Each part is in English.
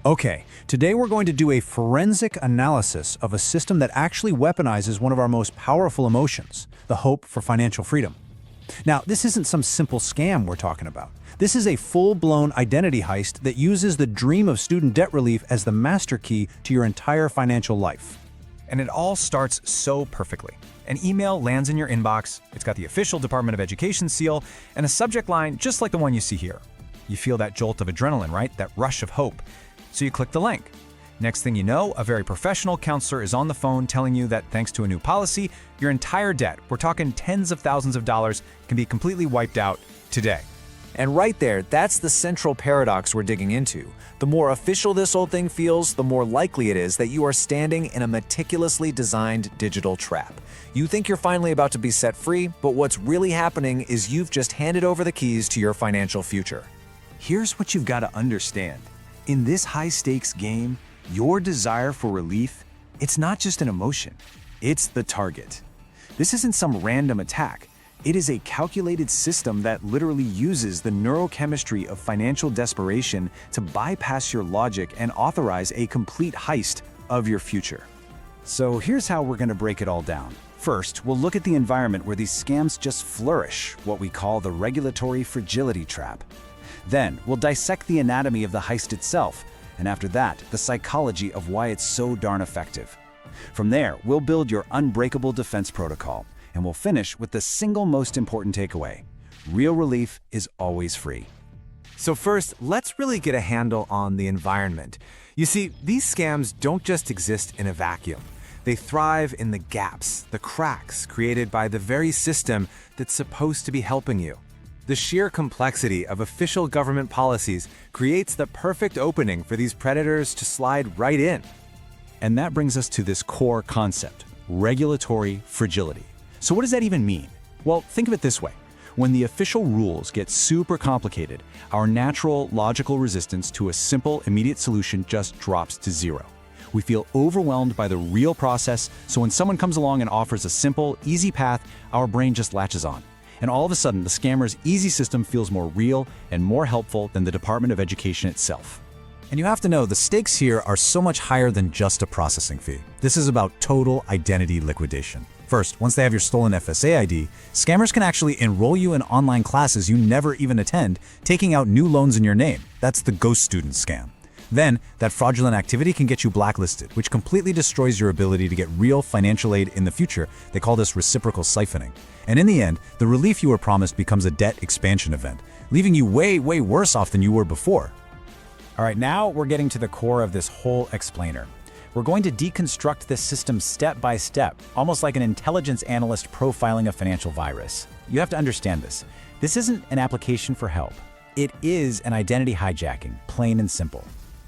Okay, today we're going to do a forensic analysis of a system that actually weaponizes one of our most powerful emotions, the hope for financial freedom. Now, this isn't some simple scam we're talking about. This is a full-blown identity heist that uses the dream of student debt relief as the master key to your entire financial life. And it all starts so perfectly. An email lands in your inbox, it's got the official Department of Education seal, and a subject line just like the one you see here. You feel that jolt of adrenaline, right? That rush of hope. So you click the link. Next thing you know, a very professional counselor is on the phone telling you that thanks to a new policy, your entire debt, we're talking tens of thousands of dollars, can be completely wiped out today. And right there, that's the central paradox we're digging into. The more official this whole thing feels, the more likely it is that you are standing in a meticulously designed digital trap. You think you're finally about to be set free, but what's really happening is you've just handed over the keys to your financial future. Here's what you've got to understand. In this high-stakes game, your desire for relief, it's not just an emotion, it's the target. This isn't some random attack. It is a calculated system that literally uses the neurochemistry of financial desperation to bypass your logic and authorize a complete heist of your future. So here's how we're going to break it all down. First, we'll look at the environment where these scams just flourish, what we call the regulatory fragility trap. Then, we'll dissect the anatomy of the heist itself, and after that, the psychology of why it's so darn effective. From there, we'll build your unbreakable defense protocol, and we'll finish with the single most important takeaway. Real relief is always free. So first, let's really get a handle on the environment. You see, these scams don't just exist in a vacuum. They thrive in the gaps, the cracks created by the very system that's supposed to be helping you. The sheer complexity of official government policies creates the perfect opening for these predators to slide right in. And that brings us to this core concept, regulatory fragility. So what does that even mean? Well, think of it this way. When the official rules get super complicated, our natural, logical resistance to a simple, immediate solution just drops to zero. We feel overwhelmed by the real process, so when someone comes along and offers a simple, easy path, our brain just latches on. And all of a sudden, the scammer's easy system feels more real and more helpful than the Department of Education itself. And you have to know, the stakes here are so much higher than just a processing fee. This is about total identity liquidation. First, once they have your stolen FSA ID, scammers can actually enroll you in online classes you never even attend, taking out new loans in your name. That's the ghost student scam. Then, that fraudulent activity can get you blacklisted, which completely destroys your ability to get real financial aid in the future. They call this reciprocal siphoning. And in the end, the relief you were promised becomes a debt expansion event, leaving you way worse off than you were before. All right, now we're getting to the core of this whole explainer. We're going to deconstruct this system step by step, almost like an intelligence analyst profiling a financial virus. You have to understand this. This isn't an application for help. It is an identity hijacking, plain and simple.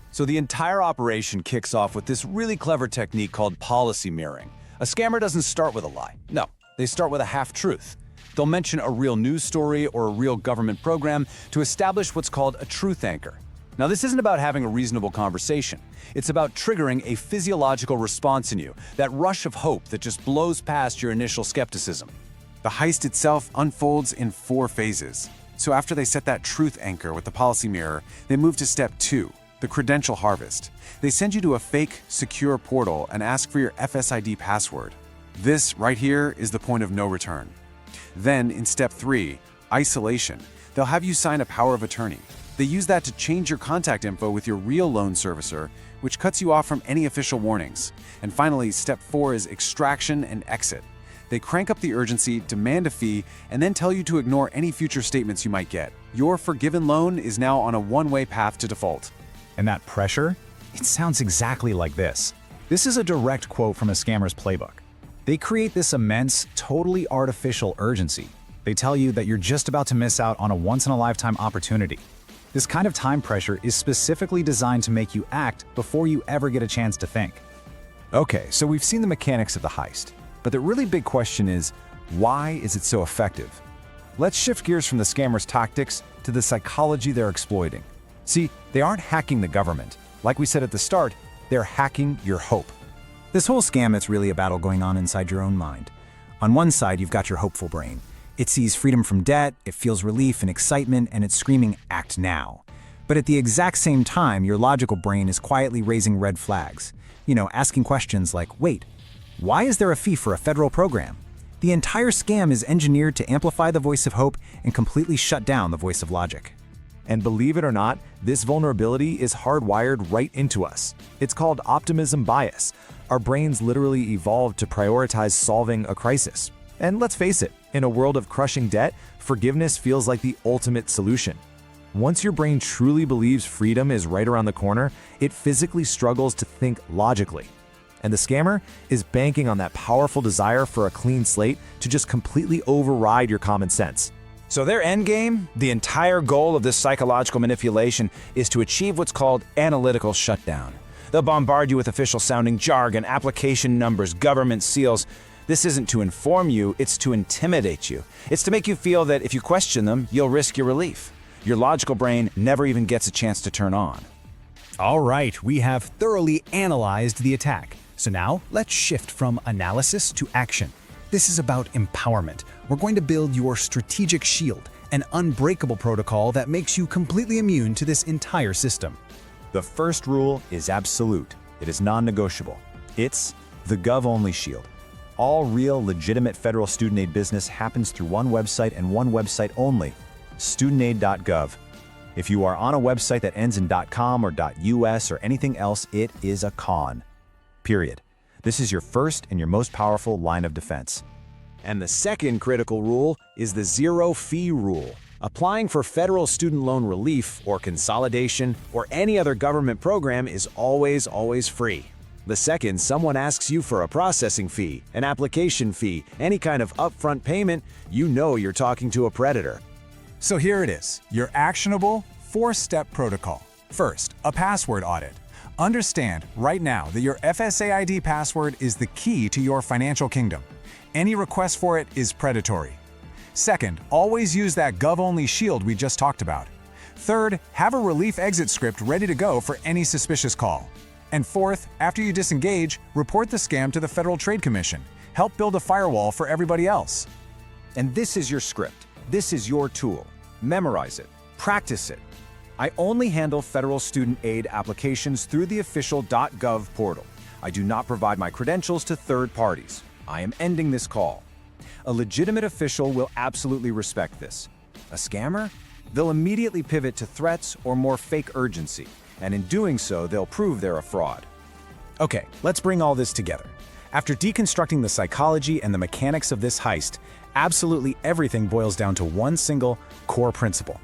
So the entire operation kicks off with this really clever technique called policy mirroring. A scammer doesn't start with a lie. No, they start with a half-truth. They'll mention a real news story or a real government program to establish what's called a truth anchor. Now, this isn't about having a reasonable conversation. It's about triggering a physiological response in you, that rush of hope that just blows past your initial skepticism. The heist itself unfolds in 4 phases. So after they set that truth anchor with the policy mirror, they move to step 2, the credential harvest. They send you to a fake, secure portal and ask for your FSID password. This right here is the point of no return. Then, in step 3, isolation, they'll have you sign a power of attorney. They use that to change your contact info with your real loan servicer, which cuts you off from any official warnings. And finally, step 4 is extraction and exit. They crank up the urgency, demand a fee, and then tell you to ignore any future statements you might get. Your forgiven loan is now on a one-way path to default. And that pressure? It sounds exactly like this. This is a direct quote from a scammer's playbook. They create this immense, totally artificial urgency. They tell you that you're just about to miss out on a once-in-a-lifetime opportunity. This kind of time pressure is specifically designed to make you act before you ever get a chance to think. Okay, so we've seen the mechanics of the heist, but the really big question is, why is it so effective? Let's shift gears from the scammer's tactics to the psychology they're exploiting. See, they aren't hacking the government. Like we said at the start, they're hacking your hope. This whole scam, it's really a battle going on inside your own mind. On one side, you've got your hopeful brain. It sees freedom from debt, it feels relief and excitement, and it's screaming, act now. But at the exact same time, your logical brain is quietly raising red flags. Asking questions like, wait, why is there a fee for a federal program? The entire scam is engineered to amplify the voice of hope and completely shut down the voice of logic. And believe it or not, this vulnerability is hardwired right into us. It's called optimism bias. Our brains literally evolved to prioritize solving a crisis. And let's face it, in a world of crushing debt, forgiveness feels like the ultimate solution. Once your brain truly believes freedom is right around the corner, it physically struggles to think logically. And the scammer is banking on that powerful desire for a clean slate to just completely override your common sense. So their endgame, the entire goal of this psychological manipulation, is to achieve what's called analytical shutdown. They'll bombard you with official-sounding jargon, application numbers, government seals. This isn't to inform you, it's to intimidate you. It's to make you feel that if you question them, you'll risk your relief. Your logical brain never even gets a chance to turn on. All right, we have thoroughly analyzed the attack. So now, let's shift from analysis to action. This is about empowerment. We're going to build your strategic shield, an unbreakable protocol that makes you completely immune to this entire system. The first rule is absolute. It is non-negotiable. It's the Gov-only shield. All real, legitimate federal student aid business happens through one website and one website only, studentaid.gov. If you are on a website that ends in .com or .us or anything else, it is a con. Period. This is your first and your most powerful line of defense. And the second critical rule is the zero-fee rule. Applying for federal student loan relief or consolidation or any other government program is always free. The second someone asks you for a processing fee, an application fee, any kind of upfront payment, you know you're talking to a predator. So here it is, your actionable 4-step protocol. First, a password audit. Understand right now that your FSA ID password is the key to your financial kingdom. Any request for it is predatory. Second, always use that Gov-only shield we just talked about. Third, have a relief exit script ready to go for any suspicious call. And fourth, after you disengage, report the scam to the Federal Trade Commission. Help build a firewall for everybody else. And this is your script. This is your tool. Memorize it. Practice it. I only handle federal student aid applications through the official .gov portal. I do not provide my credentials to third parties. I am ending this call. A legitimate official will absolutely respect this. A scammer? They'll immediately pivot to threats or more fake urgency, and in doing so, they'll prove they're a fraud. Okay, let's bring all this together. After deconstructing the psychology and the mechanics of this heist, absolutely everything boils down to one single core principle.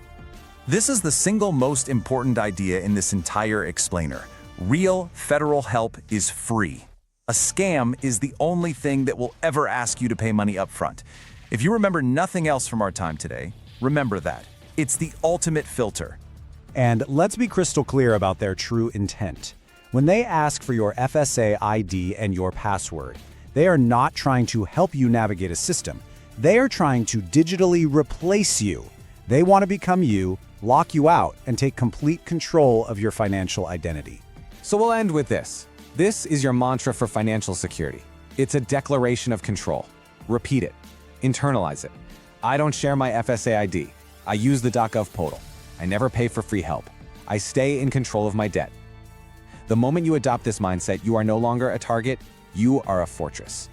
This is the single most important idea in this entire explainer. Real federal help is free. A scam is the only thing that will ever ask you to pay money up front. If you remember nothing else from our time today, remember that. It's the ultimate filter. And let's be crystal clear about their true intent. When they ask for your FSA ID and your password, they are not trying to help you navigate a system. They are trying to digitally replace you. They want to become you, lock you out, and take complete control of your financial identity. So we'll end with this. This is your mantra for financial security. It's a declaration of control. Repeat it. Internalize it. I don't share my FSA ID. I use the .gov portal. I never pay for free help. I stay in control of my debt. The moment you adopt this mindset, you are no longer a target, you are a fortress.